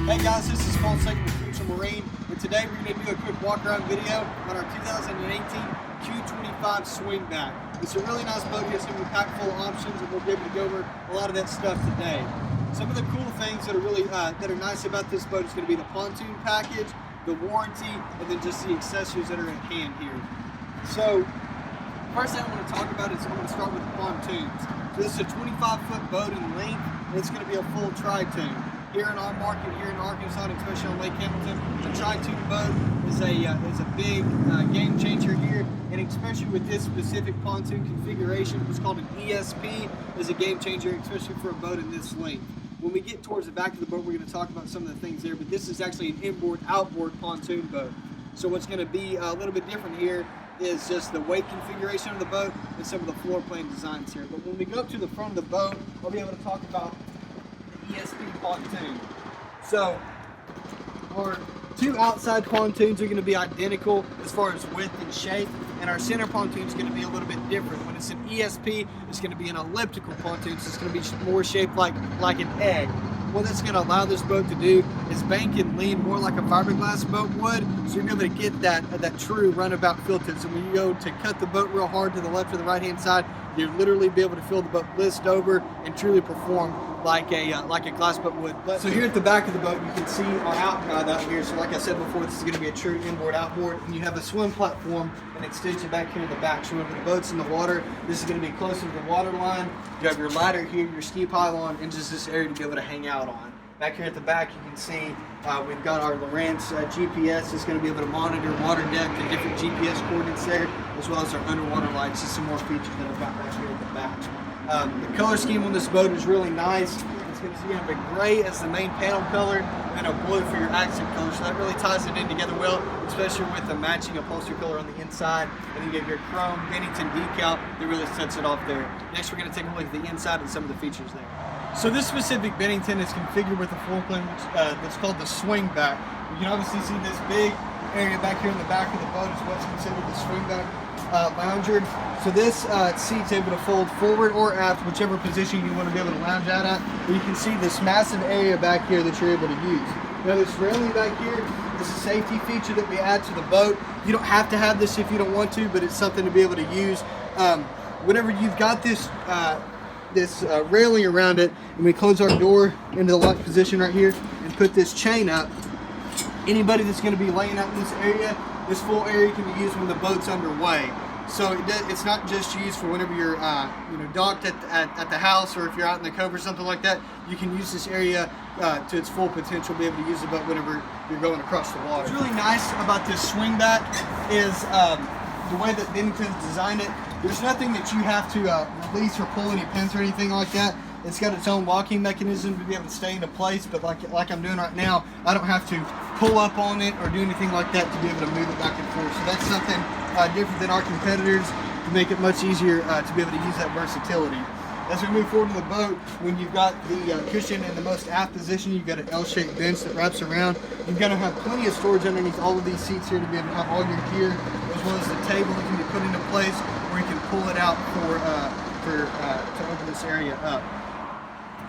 Hey guys, this is Slayton of Futrell, and today we're going to do a quick walk around video on our 2018 Q25 Swingback. It's a really nice boat. It's going to be packed full of options, and we'll be able to go over a lot of that stuff today. Some of the cool things that are really that are nice about this boat is going to be the pontoon package, the warranty, and then just the accessories that are at hand here. So, first thing I want to talk about is I'm going to start with the pontoons. So this is a 25-foot boat in length, and it's going to be a full tri-toon. Here in our market, here in Arkansas, and especially on Lake Hamilton, the tri-toon boat is a big game changer here, and especially with this specific pontoon configuration, what's called an ESP is a game changer, especially for a boat in this length. When we get towards the back of the boat, we're going to talk about some of the things there, but this is actually an inboard-outboard pontoon boat. So what's going to be a little bit different here is just the weight configuration of the boat and some of the floor plan designs here. But when we go up to the front of the boat, I'll be able to talk about ESP pontoon. So our two outside pontoons are going to be identical as far as width and shape, and our center pontoon is going to be a little bit different. When it's an ESP, it's going to be an elliptical pontoon, so it's going to be more shaped like an egg. What it's going to allow this boat to do is bank and lean more like a fiberglass boat would, so you're going to get that true runabout feel to it. So when you go to cut the boat real hard to the left or the right hand side, you'll literally be able to feel the boat list over and truly perform like a glass boat would. So here at the back of the boat, you can see our out guide out here. So like I said before, this is going to be a true inboard outboard, and you have a swim platform and extension back here in the back. So when the boat's in the water, this is going to be closer to the water line. You have your ladder here, your ski pylon, and just this area to be able to hang out on. Back here at the back, you can see we've got our Lowrance GPS. It's going to be able to monitor water depth and different GPS coordinates there, as well as our underwater lights. Just some more features that I've got back here at the back. The color scheme on this boat is really nice. It's going to see you have a gray as the main panel color and a blue for your accent color. So that really ties it in together well, especially with the matching upholstery color on the inside. And then you have your chrome Bennington decal that really sets it off there. Next, we're going to take a look at the inside and some of the features there. So this specific Bennington is configured with a floor plan that's called the Swingback. You can obviously see this big area back here in the back of the boat is what's considered the Swingback lounger. So this seat's able to fold forward or aft, whichever position you want to be able to lounge out at. And you can see this massive area back here that you're able to use. Now this railing back here is a safety feature that we add to the boat. You don't have to have this if you don't want to, but it's something to be able to use. Whenever you've got this railing around it, and we close our door into the lock position right here and put this chain up, anybody that's going to be laying out in this area, this full area can be used when the boat's underway. So it's not just used for whenever you're docked at the house, or if you're out in the cove or something like that. You can use this area to its full potential, be able to use the boat whenever you're going across the water. What's really nice about this Swingback is the way that Bennington's designed it. There's nothing that you have to release or pull any pins or anything like that. It's got its own locking mechanism to be able to stay into place, but like I'm doing right now, I don't have to pull up on it or do anything like that to be able to move it back and forth. So that's something different than our competitors to make it much easier to be able to use that versatility. As we move forward to the boat, when you've got the cushion in the most aft position, you've got an L-shaped bench that wraps around. You're going to have plenty of storage underneath all of these seats here to be able to have all your gear, as well as the table that can be put into place, where you can pull it out to open this area up.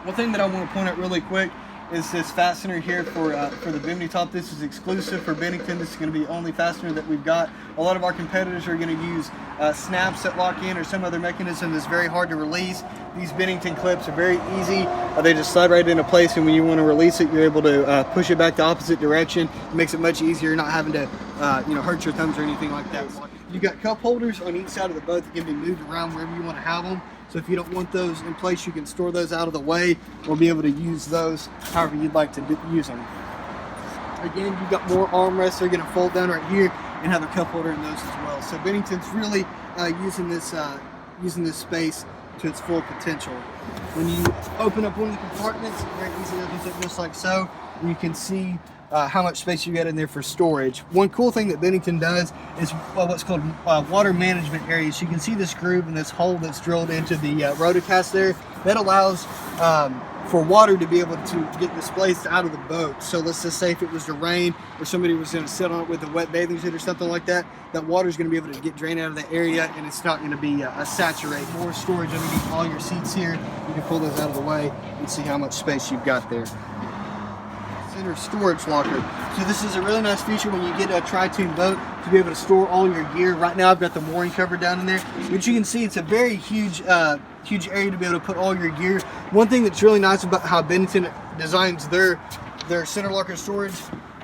One thing that I want to point out really quick is this fastener here for the bimini top. This is exclusive for Bennington. This is going to be the only fastener that we've got. A lot of our competitors are going to use snaps that lock in or some other mechanism that's very hard to release. These Bennington clips are very easy. They just slide right into place, and when you want to release it, you're able to push it back the opposite direction. It makes it much easier, not having to hurt your thumbs or anything like that. You've got cup holders on each side of the boat that can be moved around wherever you want to have them. So if you don't want those in place, you can store those out of the way or be able to use those however you'd like to use them. Again, you've got more armrests. They're going to fold down right here and have a cup holder in those as well. So Bennington's really using this space to its full potential. When you open up one of the compartments, it very easily opens up just like so. And you can see how much space you got in there for storage. One cool thing that Bennington does is what's called water management areas. You can see this groove and this hole that's drilled into the rotocast there. That allows for water to be able to get displaced out of the boat. So let's just say if it was to rain or somebody was going to sit on it with a wet bathing suit or something like that, that water is going to be able to get drained out of the area, and it's not going to be a saturate. More storage underneath all your seats here. You can pull those out of the way and see how much space you've got there. center storage locker. So this is a really nice feature when you get a tri-tune boat to be able to store all your gear. Right now I've got the mooring cover down in there, but you can see it's a very huge area to be able to put all your gear. One thing that's really nice about how Bennington designs their center locker storage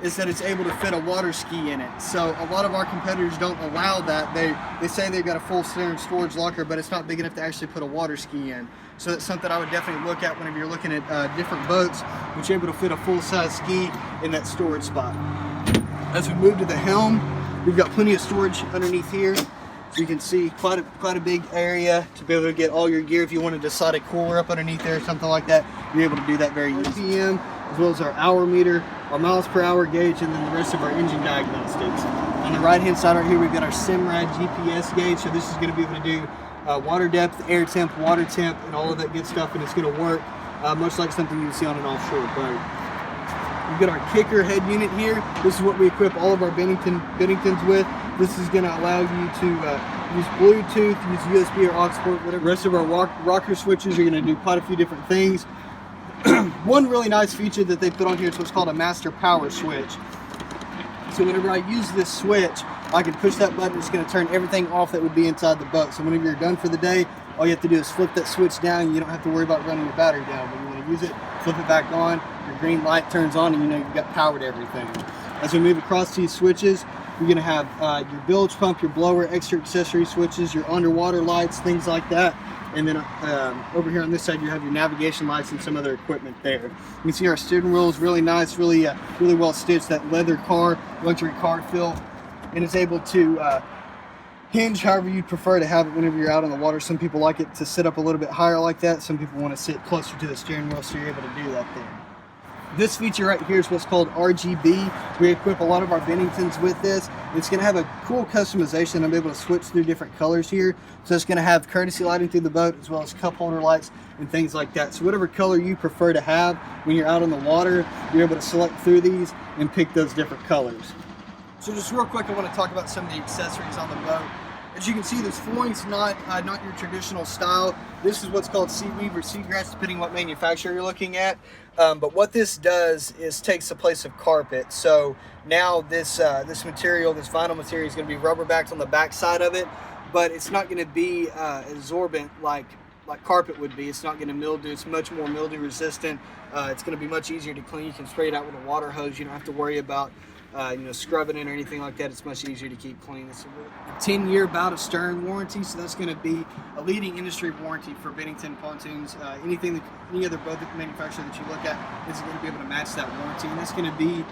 is that it's able to fit a water ski in it. So a lot of our competitors don't allow that. They say they've got a full center storage locker, but it's not big enough to actually put a water ski in. So that's something I would definitely look at whenever you're looking at different boats, which are able to fit a full-size ski in that storage spot. As we move to the helm, we've got plenty of storage underneath here. So you can see quite a big area to be able to get all your gear. If you wanted to slide a cooler up underneath there or something like that, you're able to do that very easy. RPM, as well as our hour meter, our miles per hour gauge, and then the rest of our engine diagnostics. On the right hand side right here, we've got our Simrad GPS gauge. So this is going to be able to do water depth, air temp, water temp, and all of that good stuff, and it's going to work much like something you would see on an offshore boat. We've got our kicker head unit here. This is what we equip all of our Benningtons with. This is going to allow you to use Bluetooth, use USB or aux port, whatever. The rest of our rocker switches are going to do quite a few different things. One really nice feature that they put on here is what's called a master power switch. So whenever I use this switch, I can push that button. It's going to turn everything off that would be inside the boat. So whenever you're done for the day, all you have to do is flip that switch down. You don't have to worry about running your battery down. When you want to use it, flip it back on, your green light turns on, and you know you've got power to everything. As we move across these switches, you're going to have your bilge pump, your blower, extra accessory switches, your underwater lights, things like that. And then over here on this side, you have your navigation lights and some other equipment there. You can see our steering wheel is really nice, really well stitched. That leather luxury car feel, and it's able to hinge however you prefer to have it whenever you're out on the water. Some people like it to sit up a little bit higher like that. Some people want to sit closer to the steering wheel, so you're able to do that there. This feature right here is what's called RGB. We equip a lot of our Benningtons with this. It's going to have a cool customization. I'm able to switch through different colors here. So it's going to have courtesy lighting through the boat, as well as cup holder lights and things like that. So whatever color you prefer to have when you're out on the water, you're able to select through these and pick those different colors. So just real quick, I want to talk about some of the accessories on the boat. As you can see, this flooring's not your traditional style. This is what's called seaweave or seagrass, depending what manufacturer you're looking at. But what this does is takes the place of carpet. So now this material, this vinyl material, is going to be rubber backed on the back side of it, but it's not going to be absorbent like carpet would be. It's not going to mildew. It's much more mildew resistant. It's going to be much easier to clean. You can spray it out with a water hose. You don't have to worry about scrubbing it or anything like that. It's much easier to keep clean. It's a 10-year bow to stern warranty, so that's going to be a leading industry warranty for Bennington pontoons. Any other boat manufacturer that you look at is going to be able to match that warranty, and that's going to be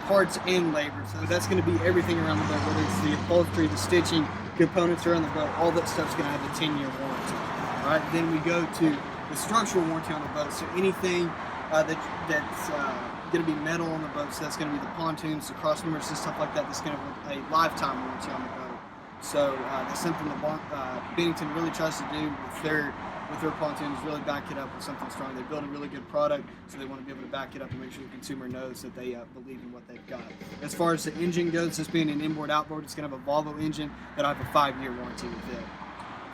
parts and labor. So that's going to be everything around the boat, whether it's the upholstery, the stitching, components around the boat. All that stuff's going to have a 10-year warranty. All right, then we go to the structural warranty on the boat. So anything that's going to be metal on the boat, so that's going to be the pontoons, the cross members, and stuff like that. That's going to have a lifetime warranty on the boat. So that's something that Bennington really tries to do with their pontoons, really back it up with something strong. They build a really good product, so they want to be able to back it up and make sure the consumer knows that they believe in what they've got. As far as the engine goes, this being an inboard-outboard, it's going to have a Volvo engine that'll have a 5-year warranty with it.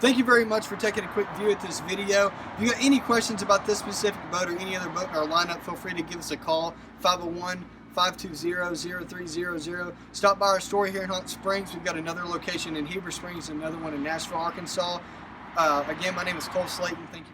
Thank you very much for taking a quick view at this video. If you got any questions about this specific boat or any other boat in our lineup, feel free to give us a call, 501-520-0300. Stop by our store here in Hot Springs. We've got another location in Heber Springs and another one in Nashville, Arkansas. Again, my name is Slayton. Thank you.